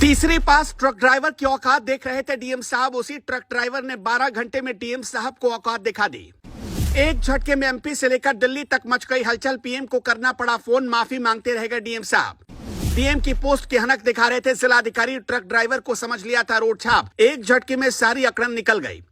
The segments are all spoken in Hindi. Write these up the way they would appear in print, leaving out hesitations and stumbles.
तीसरी पास ट्रक ड्राइवर की औकात देख रहे थे डीएम साहब। उसी ट्रक ड्राइवर ने 12 घंटे में डीएम साहब को औकात दिखा दी। एक झटके में एमपी से लेकर दिल्ली तक मच गई हलचल। पीएम को करना पड़ा फोन, माफी मांगते रह गए डीएम साहब। डीएम की पोस्ट की हनक दिखा रहे थे जिलाधिकारी। ट्रक ड्राइवर को समझ लिया था रोड छाप। एक झटके में सारी अकड़न निकल गई।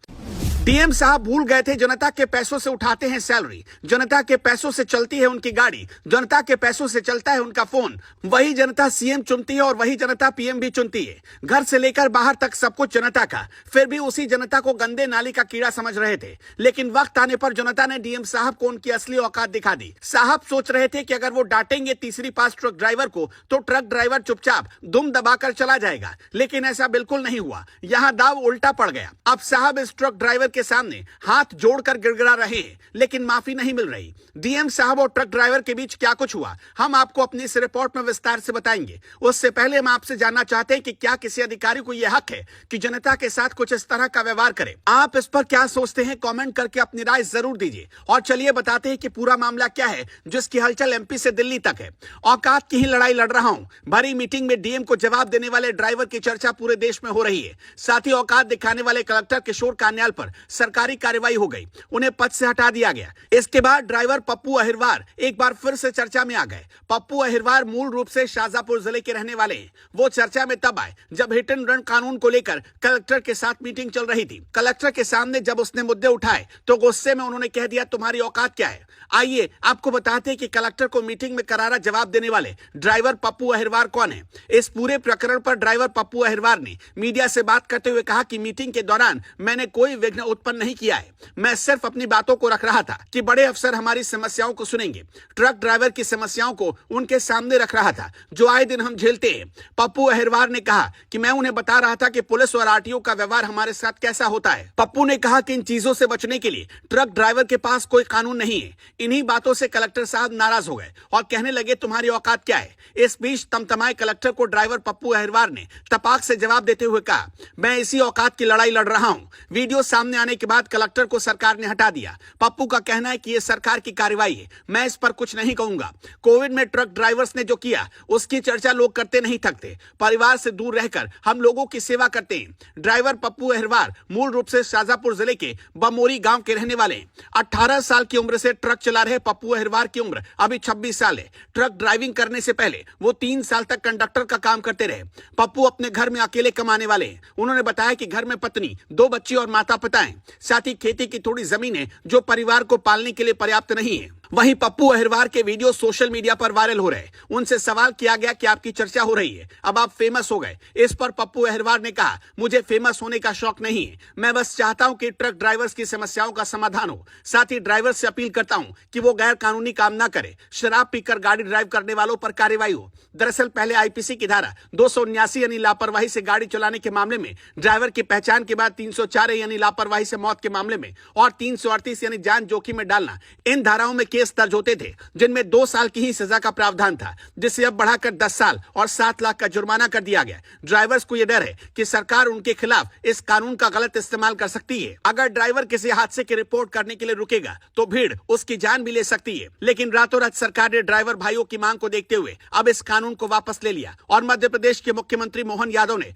डीएम साहब भूल गए थे जनता के पैसों से उठाते हैं सैलरी, जनता के पैसों से चलती है उनकी गाड़ी, जनता के पैसों से चलता है उनका फोन। वही जनता सीएम चुनती है और वही जनता पीएम भी चुनती है। घर से लेकर बाहर तक सब कुछ जनता का। फिर भी उसी जनता को गंदे नाली का कीड़ा समझ रहे थे। लेकिन वक्त आने पर जनता ने डीएम साहब को उनकी असली औकात दिखा दी। साहब सोच रहे थे कि अगर वो डांटेंगे तीसरी पास ट्रक ड्राइवर को तो ट्रक ड्राइवर चुपचाप दुम दबाकर चला जाएगा। लेकिन ऐसा बिल्कुल नहीं हुआ। यहाँ दाव उल्टा पड़ गया। अब साहब इस ट्रक ड्राइवर के सामने हाथ जोड़कर गिड़गिड़ा रहे हैं, लेकिन माफी नहीं मिल रही। डीएम साहब और ट्रक ड्राइवर के बीच क्या कुछ हुआ, हम आपको अपनी इस रिपोर्ट में विस्तार से बताएंगे। उससे पहले हम आपसे जानना चाहते हैं कि क्या किसी अधिकारी को यह हक है कि जनता के साथ कुछ इस तरह का व्यवहार करे। आप इस पर क्या सोचते हैं, कमेंट करके अपनी राय जरूर दीजिए। और चलिए बताते हैं कि पूरा मामला क्या है जिसकी हलचल एमपी से दिल्ली तक है। औकात की ही लड़ाई लड़ रहा हूं। भरी मीटिंग में डीएम को जवाब देने वाले ड्राइवर की चर्चा पूरे देश में हो रही है। साथ ही औकात दिखाने वाले कलेक्टर किशोर कान्याल पर सरकारी कार्रवाई हो गई। उन्हें पद से हटा दिया गया। इसके बाद ड्राइवर पप्पू अहिरवार एक बार फिर से चर्चा में आ गए। पप्पू अहिरवार मूल रूप से शाहजहांपुर जिले के रहने वाले हैं। वो चर्चा में तब आए जब हिट एंड रन कानून को लेकर कलेक्टर के साथ मीटिंग चल रही थी। कलेक्टर के सामने जब उसने मुद्दे उठाए तो गुस्से में उन्होंने कह दिया, तुम्हारी औकात क्या है। आइए आपको बताते हैं कि कलेक्टर को मीटिंग में करारा जवाब देने वाले ड्राइवर पप्पू अहिरवार कौन है। इस पूरे प्रकरण पर ड्राइवर पप्पू अहिरवार ने मीडिया से बात करते हुए कहा कि मीटिंग के दौरान मैंने कोई विघ्न उत्पन्न नहीं किया है। मैं सिर्फ अपनी बातों को रख रहा था कि बड़े अफसर हमारी समस्याओं को सुनेंगे। ट्रक ड्राइवर की समस्याओं को उनके सामने रख रहा था जो आए दिन हम झेलते हैं। पप्पू अहिरवार ने कहा कि मैं उन्हें बता रहा था कि पुलिस और आरटीओ का व्यवहार हमारे साथ कैसा होता है। पप्पू ने कहा कि इन चीजों से बचने के लिए ट्रक ड्राइवर के पास कोई कानून नहीं है। इन्हीं बातों से कलेक्टर साहब नाराज हो गए और कहने लगे, तुम्हारी औकात क्या है। इस बीच तमतमाए कलेक्टर को ड्राइवर पप्पू अहिरवार ने तपाक से जवाब देते हुए कहा, मैं इसी औकात की लड़ाई लड़ रहा हूं। वीडियो सामने आने के बाद कलेक्टर को सरकार ने हटा दिया। पप्पू का कहना है कि यह सरकार की कार्रवाई है, मैं इस पर कुछ नहीं कहूंगा। कोविड में ट्रक ड्राइवर्स ने जो किया उसकी चर्चा लोग करते नहीं थकते। परिवार से दूर रहकर हम लोगों की सेवा करते हैं। ड्राइवर पप्पू अहिरवार मूल रूप से शाहजहांपुर जिले के बमोरी गांव के रहने वाले हैं। 18 साल की उम्र से ट्रक चला रहे पप्पू अहिरवार की उम्र अभी 26 साल है। ट्रक ड्राइविंग करने से पहले वो 3 साल तक कंडक्टर का काम करते रहे। पप्पू अपने घर में अकेले कमाने वाले हैं। उन्होंने बताया कि घर में पत्नी, 2 बच्चे और माता पिता हैं। साथ ही खेती की थोड़ी जमीन है जो परिवार को पालने के लिए पर्याप्त नहीं है। वहीं पप्पू अहिरवार के वीडियो सोशल मीडिया पर वायरल हो रहे। उनसे सवाल किया गया कि आपकी चर्चा हो रही है, अब आप फेमस हो गए। इस पर पप्पू अहिरवार ने कहा, मुझे फेमस होने का शौक नहीं है। मैं बस चाहता हूं कि ट्रक ड्राइवर्स की समस्याओं का समाधान हो। साथ ही ड्राइवर से अपील करता हूं कि वो गैर कानूनी काम ना करे। शराब पीकर गाड़ी ड्राइव करने वालों पर कार्रवाई हो। दरअसल पहले आईपीसी की धारा 279 यानी लापरवाही से गाड़ी चलाने के मामले में ड्राइवर की पहचान के बाद 304 यानी लापरवाही से मौत के मामले में और 338 यानी जान जोखिम में डालना, इन धाराओं में केस दर्ज होते थे जिनमें 2 साल की ही सजा का प्रावधान था, जिसे अब बढ़ाकर 10 साल और 7 लाख का जुर्माना कर दिया गया। ड्राइवर्स को यह डर है कि सरकार उनके खिलाफ इस कानून का गलत इस्तेमाल कर सकती है। अगर ड्राइवर किसी हादसे की रिपोर्ट करने के लिए रुकेगा तो भीड़ उसकी जान भी ले सकती है। लेकिन रातों रात सरकार ने ड्राइवर भाइयों की मांग को देखते हुए अब इस कानून को वापस ले लिया और मध्य प्रदेश के मुख्यमंत्री मोहन यादव ने